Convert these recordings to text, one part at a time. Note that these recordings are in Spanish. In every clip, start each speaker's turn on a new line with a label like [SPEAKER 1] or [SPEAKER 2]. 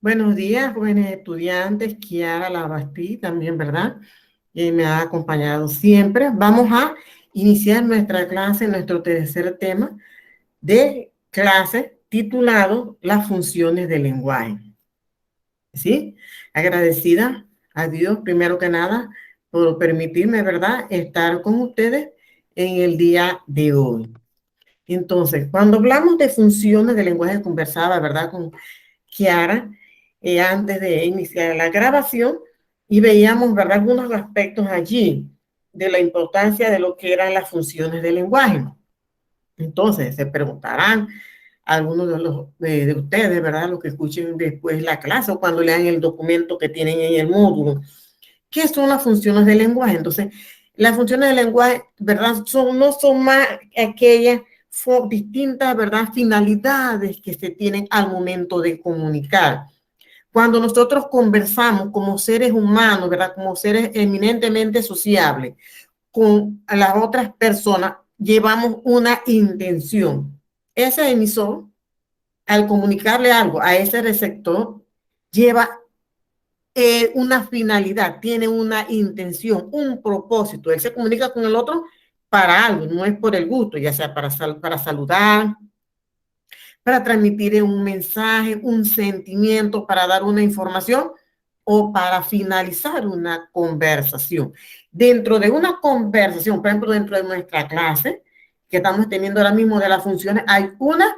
[SPEAKER 1] Buenos días, jóvenes estudiantes. Kiara Labastí también, ¿verdad? Me ha acompañado siempre. Vamos a iniciar nuestra clase, nuestro tercer tema de clase titulado Las funciones del lenguaje. ¿Sí? Agradecida a Dios, primero que nada, por permitirme, ¿verdad?, estar con ustedes en el día de hoy. Entonces, cuando hablamos de funciones del lenguaje, conversaba, ¿verdad?, con Kiara, antes de iniciar la grabación, y veíamos, ¿verdad?, algunos aspectos allí de la importancia de lo que eran las funciones del lenguaje. Entonces, se preguntarán algunos de ustedes, ¿verdad?, los que escuchen después la clase o cuando lean el documento que tienen en el módulo, ¿qué son las funciones del lenguaje? Entonces, las funciones del lenguaje, ¿verdad?, no son más aquellas distintas, ¿verdad?, finalidades que se tienen al momento de comunicar. Cuando nosotros conversamos como seres humanos, ¿verdad?, como seres eminentemente sociables con las otras personas, llevamos una intención. Ese emisor, al comunicarle algo a ese receptor, lleva una finalidad, tiene una intención, un propósito. Él se comunica con el otro para algo, no es por el gusto, ya sea para saludar, para transmitir un mensaje, un sentimiento, para dar una información o para finalizar una conversación. Dentro de una conversación, por ejemplo, dentro de nuestra clase que estamos teniendo ahora mismo de las funciones, hay una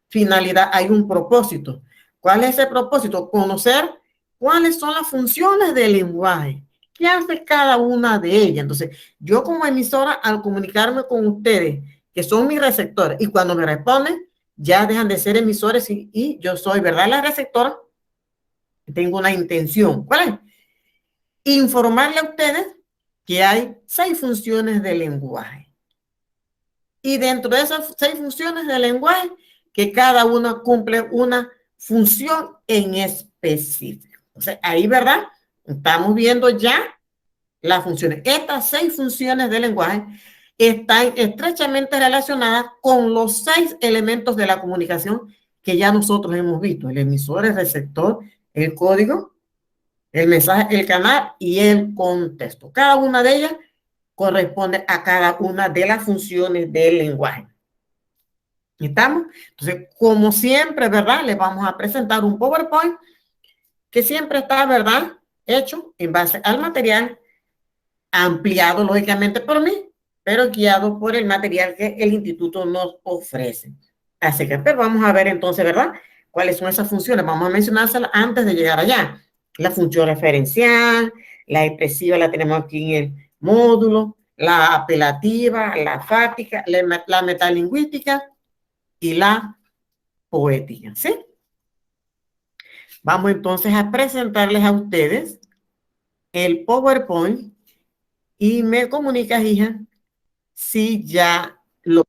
[SPEAKER 1] finalidad, hay un propósito. ¿Cuál es ese propósito? Conocer cuáles son las funciones del lenguaje. ¿Qué hace cada una de ellas? Entonces, yo como emisora, al comunicarme con ustedes, que son mis receptores, y cuando me responden, ya dejan de ser emisores y yo soy, ¿verdad?, la receptora, tengo una intención. ¿Cuál es? Informarle a ustedes que hay 6 funciones del lenguaje. Y dentro de esas 6 funciones del lenguaje, que cada una cumple una función en específico. Entonces, ahí, ¿verdad?, estamos viendo ya las funciones. Estas 6 funciones del lenguaje están estrechamente relacionadas con los 6 elementos de la comunicación que ya nosotros hemos visto: el emisor, el receptor, el código, el mensaje, el canal y el contexto. Cada una de ellas corresponde a cada una de las funciones del lenguaje. ¿Estamos? Entonces, como siempre, ¿verdad?, les vamos a presentar un PowerPoint que siempre está, ¿verdad?, hecho en base al material, ampliado lógicamente por mí, pero guiado por el material que el instituto nos ofrece. Así que pues, vamos a ver entonces, ¿verdad?, cuáles son esas funciones. Vamos a mencionárselas antes de llegar allá. La función referencial, la expresiva la tenemos aquí en el módulo, la apelativa, la fática, la metalingüística y la poética, ¿sí? Vamos entonces a presentarles a ustedes el PowerPoint y me comunicas, hija, si ya lo...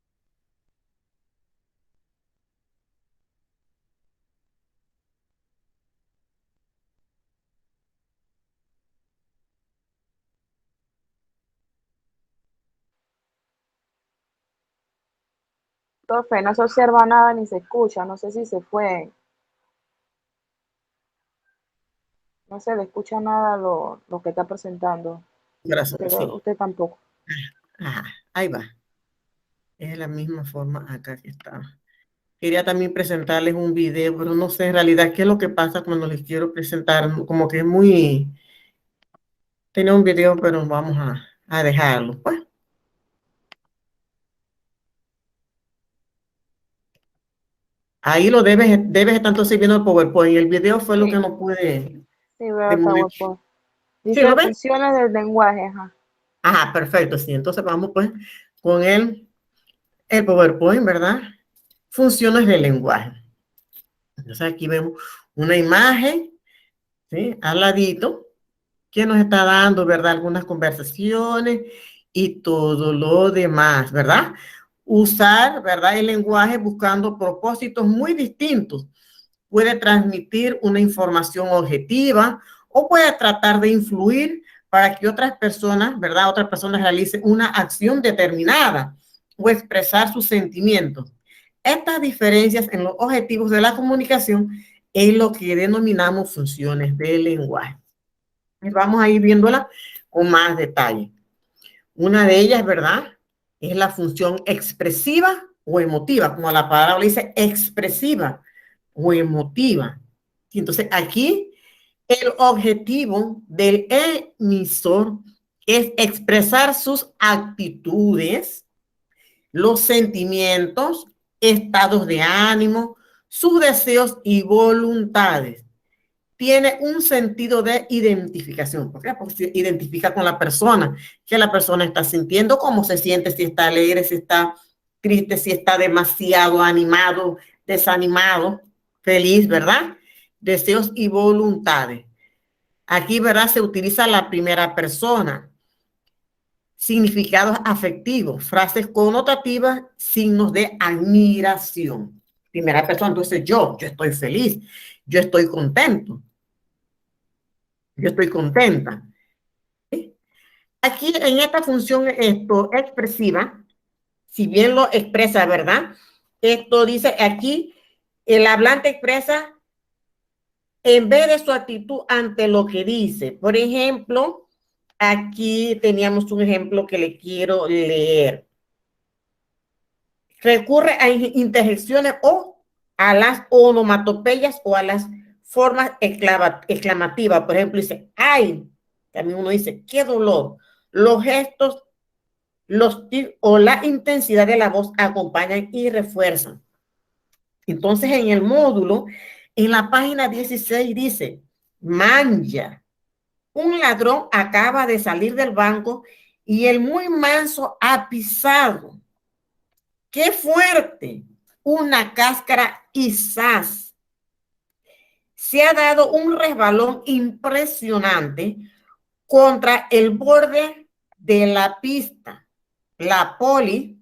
[SPEAKER 2] Profe, no se observa nada ni se escucha, no sé si se fue, no se le escucha nada lo que está presentando.
[SPEAKER 1] Corazón, sí.
[SPEAKER 2] Usted tampoco.
[SPEAKER 1] Ajá, ahí va. Es la misma forma acá que estaba. Quería también presentarles un video, pero no sé en realidad qué es lo que pasa cuando les quiero presentar. Como que es muy... Tenía un video, pero vamos a dejarlo, pues. Ahí lo debes estar entonces viendo el PowerPoint. El video fue lo que
[SPEAKER 2] Sí,
[SPEAKER 1] no pude
[SPEAKER 2] sí, veo
[SPEAKER 1] de
[SPEAKER 2] el
[SPEAKER 1] momento.
[SPEAKER 2] PowerPoint.
[SPEAKER 1] ¿Sí lo
[SPEAKER 2] Dice
[SPEAKER 1] ves?
[SPEAKER 2] funciones del lenguaje, ajá.
[SPEAKER 1] Ajá, perfecto, sí. Entonces vamos pues con el PowerPoint, ¿verdad? Funciones del lenguaje. Entonces aquí vemos una imagen, ¿sí?, al ladito, que nos está dando, ¿verdad?, algunas conversaciones y todo lo demás, ¿verdad? Usar, ¿verdad?, el lenguaje buscando propósitos muy distintos. Puede transmitir una información objetiva o puede tratar de influir para que otras personas, ¿verdad?, otras personas realicen una acción determinada o expresar sus sentimientos. Estas diferencias en los objetivos de la comunicación es lo que denominamos funciones del lenguaje. Vamos a ir viéndola con más detalle. Una de ellas, ¿verdad? Es la función expresiva o emotiva, como la palabra dice, expresiva o emotiva. Entonces, aquí el objetivo del emisor es expresar sus actitudes, los sentimientos, estados de ánimo, sus deseos y voluntades. Tiene un sentido de identificación. ¿Por qué? Porque se identifica con la persona, que la persona está sintiendo, cómo se siente, si está alegre, si está triste, si está demasiado animado, desanimado, feliz, ¿verdad? Deseos y voluntades. Aquí, ¿verdad? Se utiliza la primera persona. Significados afectivos, frases connotativas, signos de admiración. Primera persona, entonces yo estoy feliz, yo estoy contento, yo estoy contenta. ¿Sí? Aquí en esta función esto expresiva, si bien lo expresa, ¿verdad? Esto dice aquí, el hablante expresa en vez de su actitud ante lo que dice. Por ejemplo, aquí teníamos un ejemplo que le quiero leer. Recurre a interjecciones o a las onomatopeyas o a las formas exclamativas. Por ejemplo, dice, ay, también uno dice, qué dolor. Los gestos, los o la intensidad de la voz acompañan y refuerzan. Entonces, en el módulo, en la página 16 dice, manja, un ladrón acaba de salir del banco y el muy manso ha pisado. ¡Qué fuerte! Una cáscara quizás. Se ha dado un resbalón impresionante contra el borde de la pista. La poli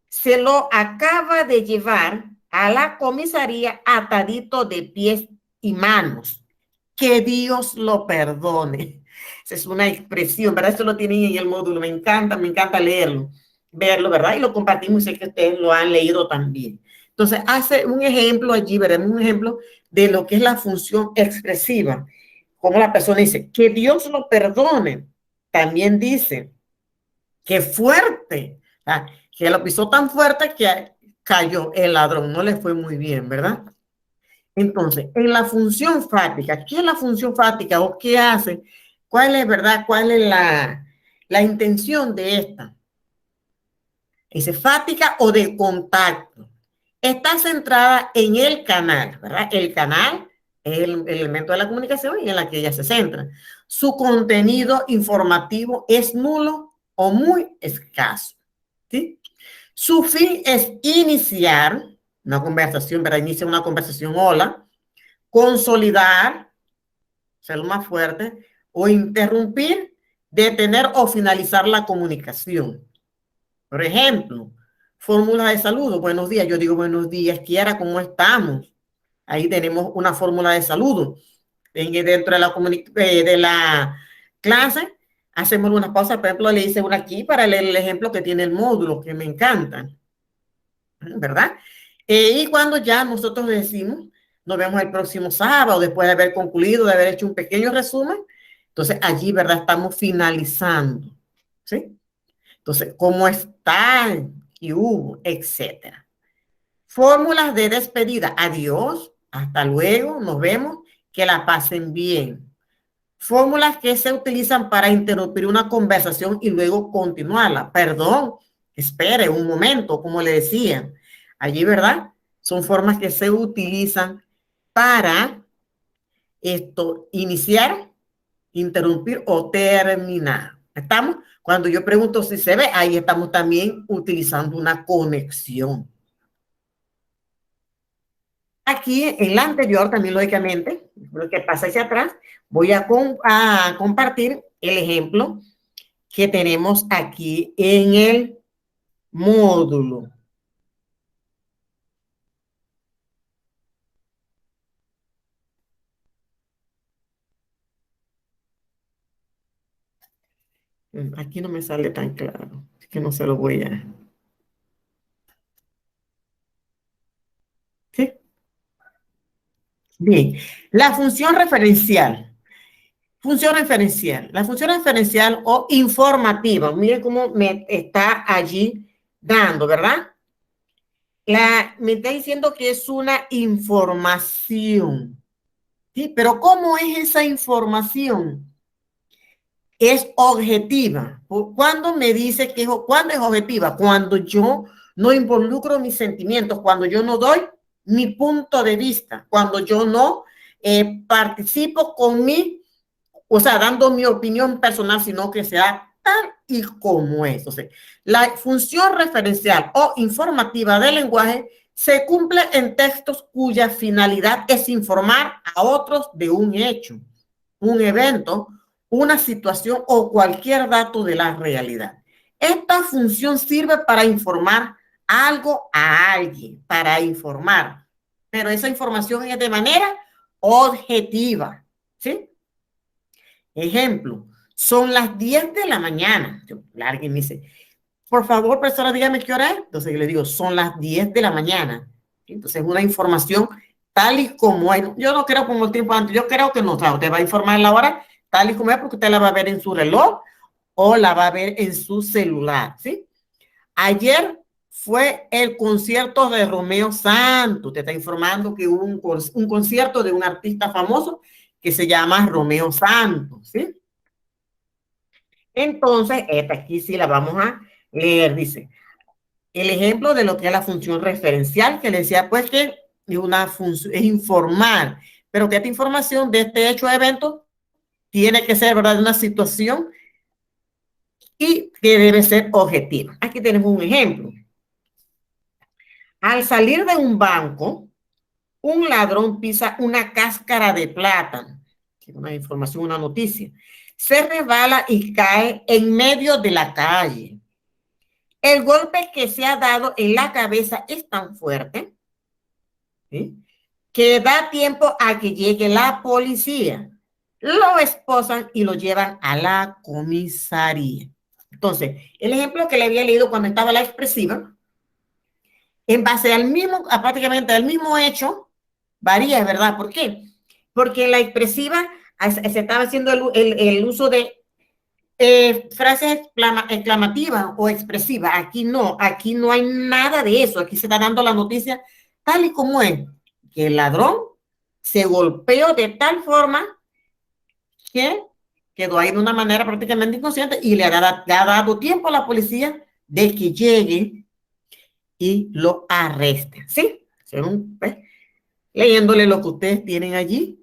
[SPEAKER 1] se lo acaba de llevar a la comisaría atadito de pies y manos. Que Dios lo perdone. Esa es una expresión, ¿verdad? Esto lo tienen en el módulo. Me encanta leerlo, verlo, ¿verdad? Y lo compartimos, sé que ustedes lo han leído también. Entonces, hace un ejemplo allí, veremos un ejemplo de lo que es la función expresiva. Como la persona dice, que Dios lo perdone. También dice, qué fuerte. Ah, que lo pisó tan fuerte que cayó el ladrón. No le fue muy bien, ¿verdad? Entonces, en la función fáctica, ¿qué es la función fáctica o qué hace? ¿Cuál es, verdad? ¿Cuál es la intención de esta? Dice fática o de contacto. Está centrada en el canal, ¿verdad? El canal es el elemento de la comunicación y en la que ella se centra. Su contenido informativo es nulo o muy escaso, ¿sí? Su fin es iniciar una conversación, ¿verdad? Inicia una conversación, hola, consolidar, ser lo más fuerte, o interrumpir, detener o finalizar la comunicación. Por ejemplo, fórmula de saludo. Buenos días. Yo digo buenos días, Kiara, ¿cómo estamos? Ahí tenemos una fórmula de saludo. Dentro de la clase, hacemos unas pausas. Por ejemplo, le hice una aquí para leer el ejemplo que tiene el módulo, que me encanta, ¿verdad? Y cuando ya nosotros decimos, nos vemos el próximo sábado, después de haber concluido, de haber hecho un pequeño resumen, entonces allí, ¿verdad? Estamos finalizando, ¿sí? Entonces, ¿cómo están? ¿Qué hubo? Etcétera. Fórmulas de despedida. Adiós, hasta luego, nos vemos, que la pasen bien. Fórmulas que se utilizan para interrumpir una conversación y luego continuarla. Perdón, espere un momento, como le decía. Allí, ¿verdad? Son formas que se utilizan para iniciar, interrumpir o terminar. ¿Estamos? Cuando yo pregunto si se ve, ahí estamos también utilizando una conexión. Aquí en la anterior también, lógicamente, lo que pasa hacia atrás, voy a compartir el ejemplo que tenemos aquí en el módulo. Aquí no me sale tan claro, así que no se lo voy a... ¿Sí? Bien, la función referencial. Función referencial. La función referencial o informativa. Miren cómo me está allí dando, ¿verdad? Me está diciendo que es una información. ¿Sí? Pero ¿cómo es esa información? Es objetiva. ¿Cuándo me dice que cuándo es objetiva? Cuando yo no involucro mis sentimientos, cuando yo no doy mi punto de vista, cuando yo no participo con mi, o sea, dando mi opinión personal, sino que sea tal y como es. O sea, la función referencial o informativa del lenguaje se cumple en textos cuya finalidad es informar a otros de un hecho, un evento, una situación o cualquier dato de la realidad. Esta función sirve para informar algo a alguien, para informar, pero esa información es de manera objetiva, ¿sí? Ejemplo, son las 10 de la mañana. Alguien me dice, por favor, profesora, dígame qué hora es. Entonces yo le digo, son las 10 de la mañana. Entonces es una información tal y como es. Yo no creo como el tiempo antes, yo creo que no, o sea, usted va a informar la hora tal y como es porque usted la va a ver en su reloj o la va a ver en su celular, ¿sí? Ayer fue el concierto de Romeo Santos. Te está informando que hubo un concierto de un artista famoso que se llama Romeo Santos, ¿sí? Entonces, esta aquí sí la vamos a leer, dice. El ejemplo de lo que es la función referencial, que le decía pues que es una función, es informar, pero que esta información de este hecho o evento tiene que ser, ¿verdad?, de una situación y que debe ser objetiva. Aquí tenemos un ejemplo. Al salir de un banco, un ladrón pisa una cáscara de plátano, que es una información, una noticia. Se resbala y cae en medio de la calle. El golpe que se ha dado en la cabeza es tan fuerte, ¿sí?, que da tiempo a que llegue la policía. Lo esposan y lo llevan a la comisaría. Entonces, el ejemplo que le había leído cuando estaba la expresiva, en base al mismo, a prácticamente al mismo hecho, varía, ¿verdad? ¿Por qué? Porque en la expresiva se estaba haciendo el uso de frases exclamativas o expresivas. Aquí no hay nada de eso. Aquí se está dando la noticia tal y como es, que el ladrón se golpeó de tal forma que quedó ahí de una manera prácticamente inconsciente y le ha dado tiempo a la policía de que llegue y lo arreste. ¿Sí? Según, pues, leyéndole lo que ustedes tienen allí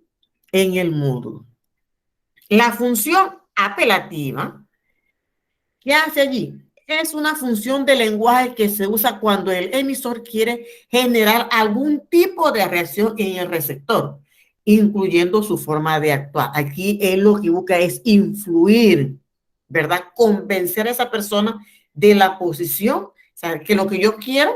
[SPEAKER 1] en el módulo. La función apelativa, ¿qué hace allí? Es una función de lenguaje que se usa cuando el emisor quiere generar algún tipo de reacción en el receptor, incluyendo su forma de actuar. Aquí él lo que busca es influir, ¿verdad? Convencer a esa persona de la posición, o sea, que lo que yo quiero,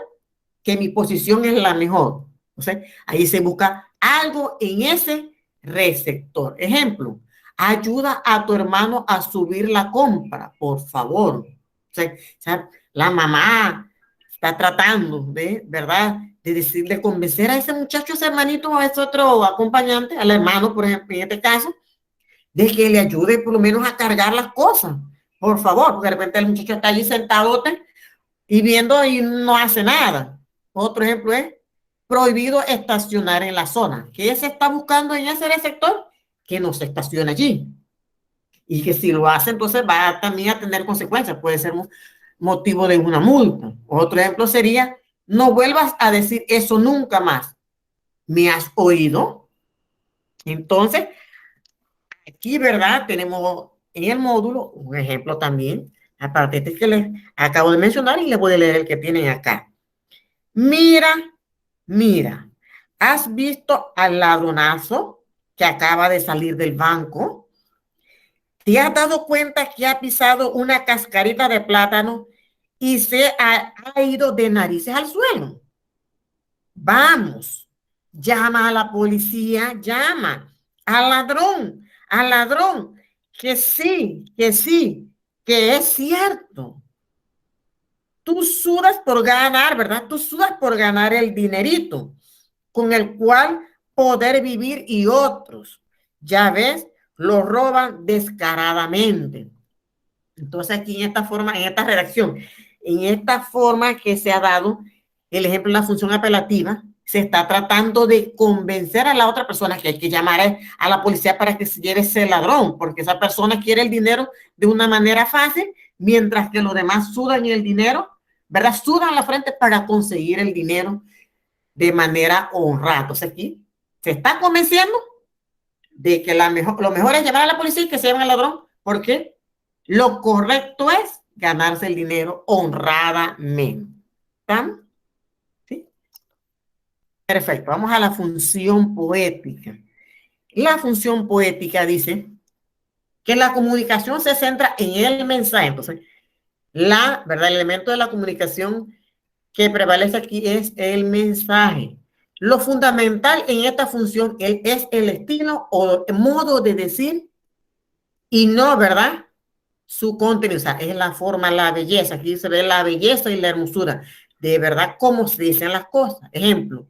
[SPEAKER 1] que mi posición es la mejor. O sea, ahí se busca algo en ese receptor. Ejemplo, ayuda a tu hermano a subir la compra, por favor. O sea, la mamá está tratando de, ¿verdad?, de decirle, convencer a ese muchacho, a ese hermanito o a ese otro acompañante, al hermano, por ejemplo, en este caso, de que le ayude por lo menos a cargar las cosas. Por favor, porque de repente el muchacho está allí sentado y viendo y no hace nada. Otro ejemplo es prohibido estacionar en la zona. ¿Qué se está buscando en ese sector? Que no se estacione allí. Y que si lo hace, entonces va también a tener consecuencias. Puede ser motivo de una multa. Otro ejemplo sería, no vuelvas a decir eso nunca más. ¿Me has oído? Entonces, aquí, ¿verdad? Tenemos en el módulo un ejemplo también, aparte de este que les acabo de mencionar, y les voy a leer el que tienen acá. Mira, mira, ¿has visto al ladronazo que acaba de salir del banco? ¿Te has dado cuenta que ha pisado una cascarita de plátano y se ha ido de narices al suelo? Vamos, llama a la policía, llama al ladrón, que sí, que es cierto. Tú sudas por ganar, ¿verdad? Tú sudas por ganar el dinerito con el cual poder vivir y otros, ya ves, lo roban descaradamente. Entonces aquí en esta forma, en esta redacción, en esta forma que se ha dado el ejemplo de la función apelativa, se está tratando de convencer a la otra persona que hay que llamar a la policía para que se lleve ese ladrón, porque esa persona quiere el dinero de una manera fácil, mientras que los demás sudan el dinero, ¿verdad? Sudan la frente para conseguir el dinero de manera honrada. Entonces aquí se está convenciendo de que lo mejor es llamar a la policía y que se lleven al ladrón, porque lo correcto es ganarse el dinero honradamente. ¿Están? ¿Sí? Perfecto. Vamos a la función poética. La función poética dice que la comunicación se centra en el mensaje. Entonces, ¿verdad? El elemento de la comunicación que prevalece aquí es el mensaje. Lo fundamental en esta función es el estilo o el modo de decir y no, ¿verdad? Su contenido, o sea, es la forma, la belleza. Aquí se ve la belleza y la hermosura. De verdad, cómo se dicen las cosas. Ejemplo,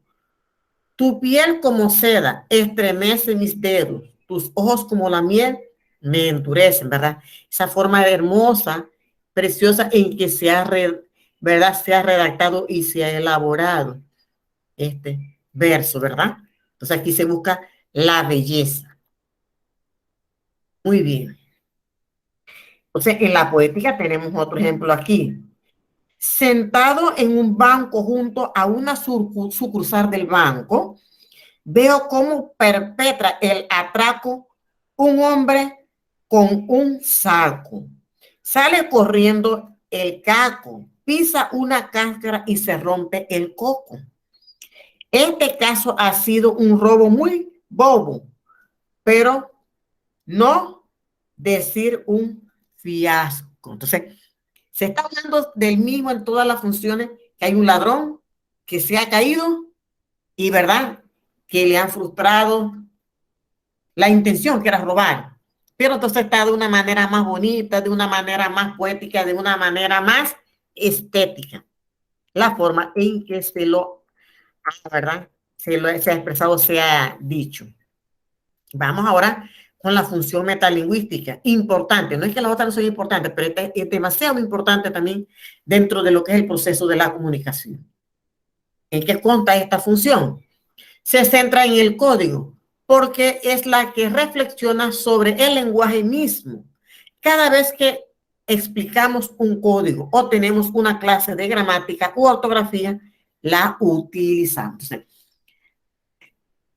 [SPEAKER 1] tu piel como seda estremece mis dedos, tus ojos como la miel me endurecen, ¿verdad? Esa forma hermosa, preciosa en que ¿verdad? Se ha redactado y se ha elaborado este verso, ¿verdad? Entonces aquí se busca la belleza. Muy bien. Entonces en la poética tenemos otro ejemplo aquí. Sentado en un banco junto a una sucursal del banco, veo cómo perpetra el atraco un hombre con un saco. Sale corriendo el caco, pisa una cáscara y se rompe el coco. Este caso ha sido un robo muy bobo, pero no decir un fiasco. Entonces, se está hablando del mismo en todas las funciones, que hay un ladrón que se ha caído y, ¿verdad?, que le han frustrado la intención que era robar. Pero entonces está de una manera más bonita, de una manera más poética, de una manera más estética. La forma en que ¿verdad? Se ha expresado, se ha dicho. Vamos ahora con la función metalingüística. Importante, no es que las otras no sean importantes, pero es demasiado importante también dentro de lo que es el proceso de la comunicación. ¿En qué consta esta función? Se centra en el código, porque es la que reflexiona sobre el lenguaje mismo. Cada vez que explicamos un código o tenemos una clase de gramática u ortografía, la utilizamos.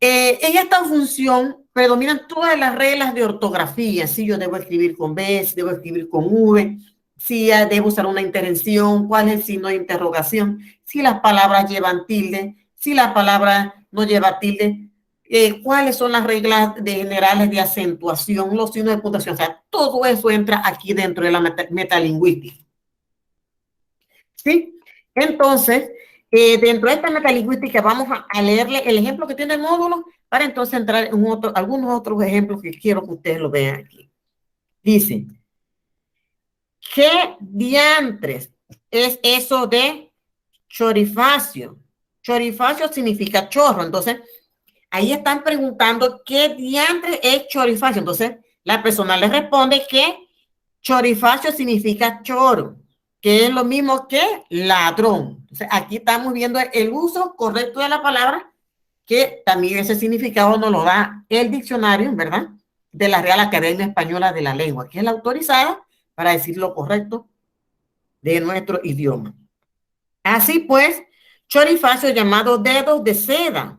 [SPEAKER 1] En esta función predominan todas las reglas de ortografía. Si yo debo escribir con B, si debo escribir con V, si debo usar una intervención, cuál es el signo de interrogación, si las palabras llevan tilde, si la palabra no lleva tilde, cuáles son las reglas generales de acentuación, los signos de puntuación. O sea, todo eso entra aquí dentro de la metalingüística. ¿Sí? Entonces, dentro de esta metalingüística vamos a leerle el ejemplo que tiene el módulo para entonces entrar en algunos otros ejemplos que quiero que ustedes lo vean aquí. Dice, ¿qué diantres es eso de chorifacio? Chorifacio significa chorro. Entonces, ahí están preguntando qué diantres es chorifacio. Entonces, la persona le responde que chorifacio significa choro, que es lo mismo que ladrón. Entonces, aquí estamos viendo el uso correcto de la palabra, que también ese significado nos lo da el diccionario, ¿verdad?, de la Real Academia Española de la Lengua, que es la autorizada para decir lo correcto de nuestro idioma. Así pues, chorifacio llamado dedos de seda,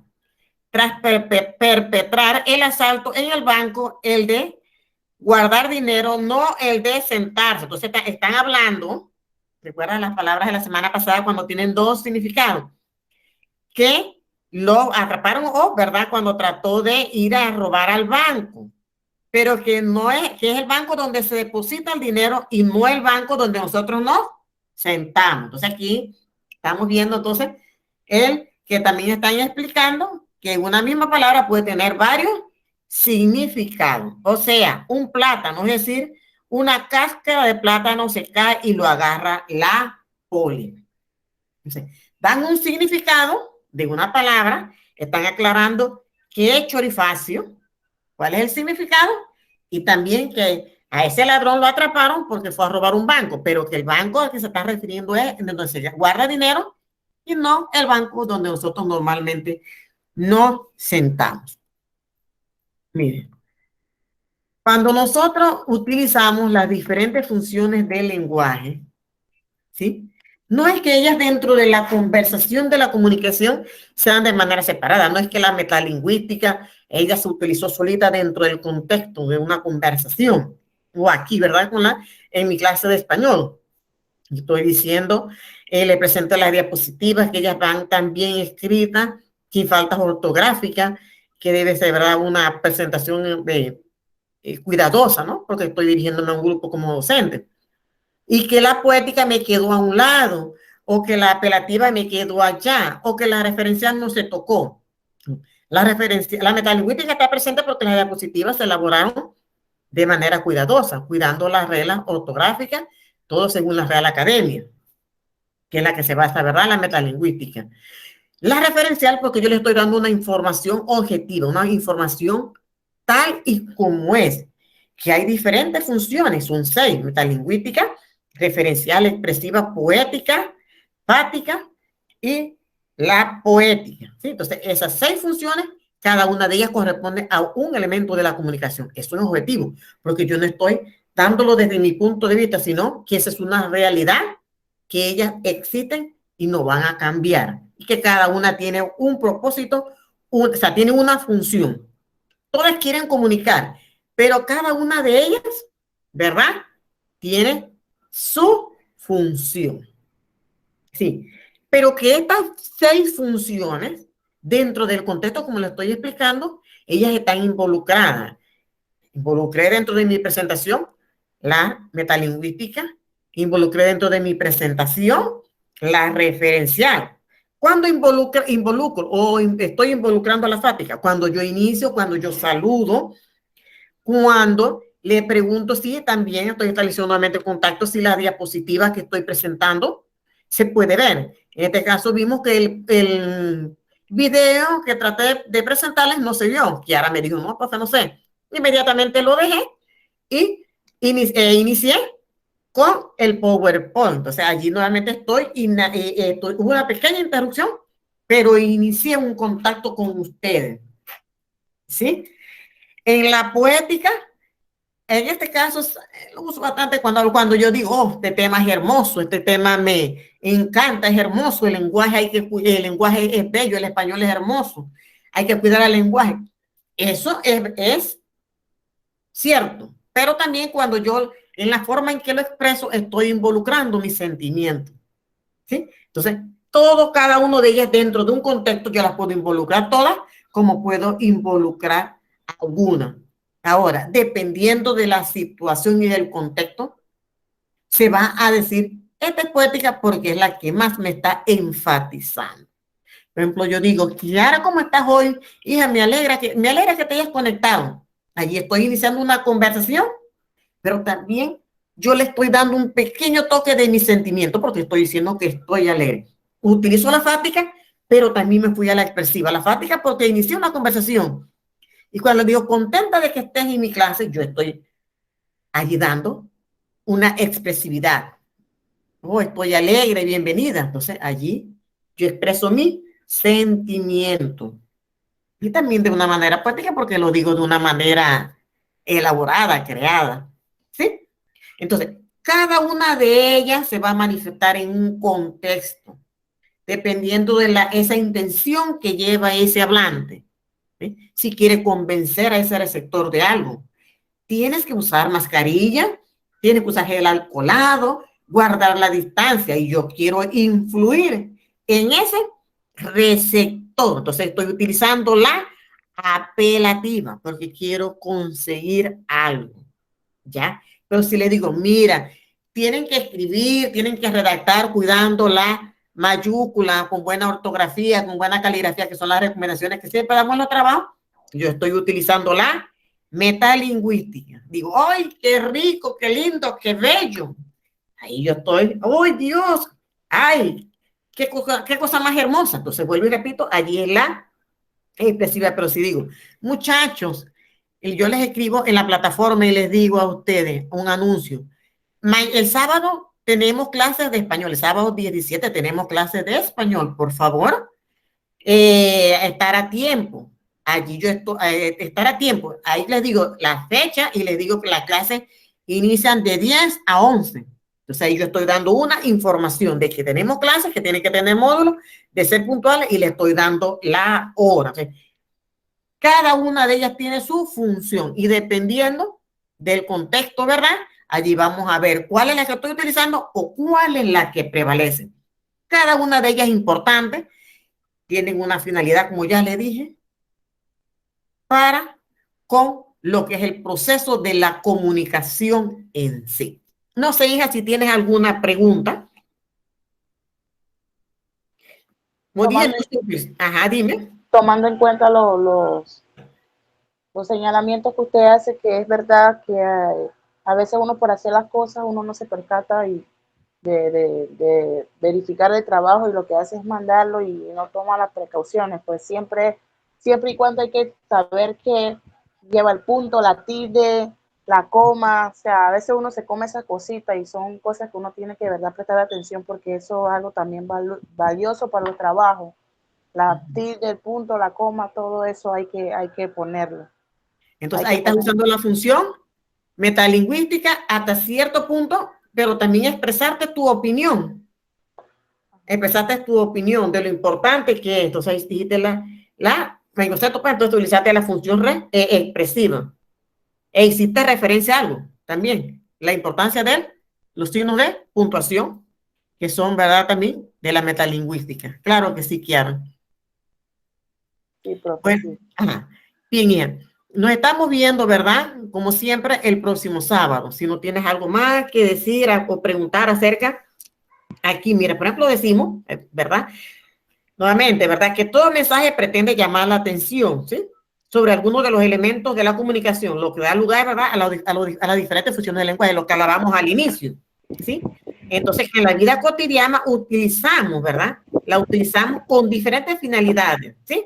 [SPEAKER 1] tras perpetrar el asalto en el banco, el de guardar dinero, no el de sentarse. Entonces están hablando, recuerdan las palabras de la semana pasada cuando tienen dos significados, que lo atraparon, ¿verdad?, cuando trató de ir a robar al banco, pero que no es, que es el banco donde se deposita el dinero y no el banco donde nosotros nos sentamos. Entonces aquí estamos viendo entonces el que también están explicando que una misma palabra puede tener varios significados. O sea, un plátano, es decir, una cáscara de plátano se cae y lo agarra la poli. Entonces, dan un significado de una palabra, están aclarando ¿qué es chorifacio? ¿Cuál es el significado? Y también que a ese ladrón lo atraparon porque fue a robar un banco, pero que el banco al que se está refiriendo es donde se guarda dinero y no el banco donde nosotros normalmente nos sentamos. Miren, cuando nosotros utilizamos las diferentes funciones del lenguaje, ¿sí? No es que ellas dentro de la conversación de la comunicación sean de manera separada, no es que la metalingüística, ella se utilizó solita dentro del contexto de una conversación, o aquí, ¿verdad? En mi clase de español. Estoy diciendo, le presento las diapositivas que ellas van también escritas, sin faltas ortográficas, que debe ser, ¿verdad? Una presentación cuidadosa, ¿no? Porque estoy dirigiéndome a un grupo como docente y que la poética me quedó a un lado, o que la apelativa me quedó allá, o que la referencia no se tocó. La metalingüística está presente porque las diapositivas se elaboraron de manera cuidadosa, cuidando las reglas ortográficas, todo según la Real Academia, que es la que se basa, ¿verdad?, la metalingüística. La referencial, porque yo le estoy dando una información objetiva, una información tal y como es, que hay diferentes funciones, son 6, metalingüística, referencial, expresiva, poética, fática y la poética. ¿Sí? Entonces, esas 6 funciones, cada una de ellas corresponde a un elemento de la comunicación. Eso es objetivo, porque yo no estoy dándolo desde mi punto de vista, sino que esa es una realidad, que ellas existen y no van a cambiar. Y que cada una tiene un propósito, o sea, tiene una función. Todas quieren comunicar, pero cada una de ellas, ¿verdad?, tiene su función. Sí, pero que estas 6 funciones, dentro del contexto, como lo estoy explicando, ellas están involucradas. Involucré dentro de mi presentación la metalingüística, involucré dentro de mi presentación la referencial. ¿Cuándo involucro o estoy involucrando a la fática? Cuando yo inicio, cuando yo saludo, cuando le pregunto si también estoy estableciendo nuevamente contacto, si la diapositiva que estoy presentando se puede ver. En este caso vimos que el video que traté de presentarles no se vio. Kiara me dijo, no, pues no sé. Inmediatamente lo dejé y inicié con el PowerPoint. O sea, allí nuevamente hubo una pequeña interrupción, pero inicié un contacto con ustedes. ¿Sí? En la poética, en este caso, lo uso bastante cuando yo digo, oh, este tema es hermoso, este tema me encanta, es hermoso, el lenguaje es bello, el español es hermoso, hay que cuidar el lenguaje. Eso es cierto, pero también cuando yo, en la forma en que lo expreso, estoy involucrando mis sentimientos, ¿sí? Entonces, cada uno de ellas dentro de un contexto, yo las puedo involucrar todas, como puedo involucrar alguna. Ahora, dependiendo de la situación y del contexto, se va a decir, esta es poética porque es la que más me está enfatizando. Por ejemplo, yo digo, Kiara, ¿cómo estás hoy? Hija, me alegra que te hayas conectado. Allí estoy iniciando una conversación, pero también yo le estoy dando un pequeño toque de mi sentimiento porque estoy diciendo que estoy alegre. Utilizo la fática, pero también me fui a la expresiva. La fática porque inicié una conversación. Y cuando digo contenta de que estés en mi clase, yo estoy allí dando una expresividad. Oh, estoy alegre, bienvenida. Entonces allí yo expreso mi sentimiento. Y también de una manera práctica porque lo digo de una manera elaborada, creada. ¿Sí? Entonces, cada una de ellas se va a manifestar en un contexto, dependiendo de esa intención que lleva ese hablante. ¿Sí? Si quiere convencer a ese receptor de algo, tienes que usar mascarilla, tienes que usar gel alcoholado, guardar la distancia y yo quiero influir en ese receptor. Entonces estoy utilizando la apelativa porque quiero conseguir algo, ¿ya? Pero si le digo, mira, tienen que escribir, tienen que redactar cuidando la mayúscula, con buena ortografía, con buena caligrafía, que son las recomendaciones que siempre damos en los trabajos, yo estoy utilizando la metalingüística. Digo, ¡ay, qué rico, qué lindo, qué bello! Ahí yo estoy, ¡ay, Dios! ¡Ay, qué cosa más hermosa! Entonces vuelvo y repito, allí es la expresiva, pero si digo, muchachos, y yo les escribo en la plataforma y les digo a ustedes un anuncio. El sábado tenemos clases de español, el sábado 17 tenemos clases de español, por favor, estar a tiempo. Allí yo estoy, estar a tiempo. Ahí les digo la fecha y les digo que las clases inician de 10 a 11. Entonces ahí yo estoy dando una información de que tenemos clases, que tienen que tener módulos, de ser puntuales y le estoy dando la hora. O sea, cada una de ellas tiene su función y dependiendo del contexto, ¿verdad? Allí vamos a ver cuál es la que estoy utilizando o cuál es la que prevalece. Cada una de ellas es importante, tienen una finalidad, como ya le dije, para con lo que es el proceso de la comunicación en sí. No sé, hija, si tienes alguna pregunta. Muy bien, ajá, dime.
[SPEAKER 2] Tomando en cuenta los señalamientos que usted hace, que es verdad que a veces uno por hacer las cosas, uno no se percata y de verificar el trabajo y lo que hace es mandarlo y no toma las precauciones, pues siempre y cuando hay que saber que lleva el punto, la tilde, la coma, o sea, a veces uno se come esas cositas y son cosas que uno tiene que de verdad prestar atención porque eso es algo también valioso para los trabajos. La tilde, el punto, la coma, todo eso hay que ponerlo.
[SPEAKER 1] Entonces ahí estás usando la función metalingüística hasta cierto punto, pero también expresarte tu opinión. Expresaste tu opinión de lo importante que es. Entonces ahí dijiste entonces utilizaste la función expresiva. E hiciste referencia a algo también. La importancia de los signos de puntuación, que son, ¿verdad? También de la metalingüística. Claro que sí, Kiara.
[SPEAKER 2] Sí, profe,
[SPEAKER 1] bueno,
[SPEAKER 2] sí.
[SPEAKER 1] Ajá. Bien, Ian. Nos estamos viendo, ¿verdad? Como siempre, el próximo sábado. Si no tienes algo más que decir o preguntar acerca, aquí, mira, por ejemplo, decimos, ¿verdad? Nuevamente, ¿verdad? Que todo mensaje pretende llamar la atención, ¿sí? Sobre algunos de los elementos de la comunicación, lo que da lugar, ¿verdad? A las diferentes funciones del lenguaje, lo que hablábamos al inicio, ¿sí? Entonces, que en la vida cotidiana utilizamos, ¿verdad? La utilizamos con diferentes finalidades, ¿sí?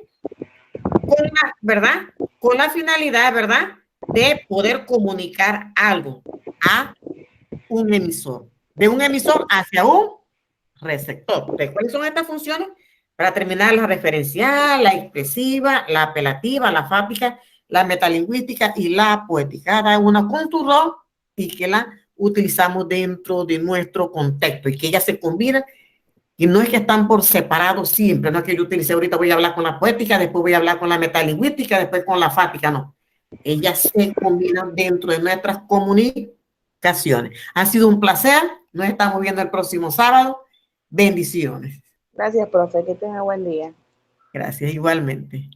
[SPEAKER 1] ¿Verdad? Con la finalidad, ¿verdad? De poder comunicar algo a un emisor, de un emisor hacia un receptor. Entonces, ¿cuáles son estas funciones? Para terminar, la referencial, la expresiva, la apelativa, la fábrica, la metalingüística y la poética. Cada una con tu rol y que la utilizamos dentro de nuestro contexto y que ellas se combinan. Y no es que están por separado siempre, no es que yo utilice ahorita, voy a hablar con la poética, después voy a hablar con la metalingüística, después con la fábrica, no. Ellas se combinan dentro de nuestras comunicaciones. Ha sido un placer, nos estamos viendo el próximo sábado. Bendiciones.
[SPEAKER 2] Gracias, profe, que tenga buen día.
[SPEAKER 1] Gracias, igualmente.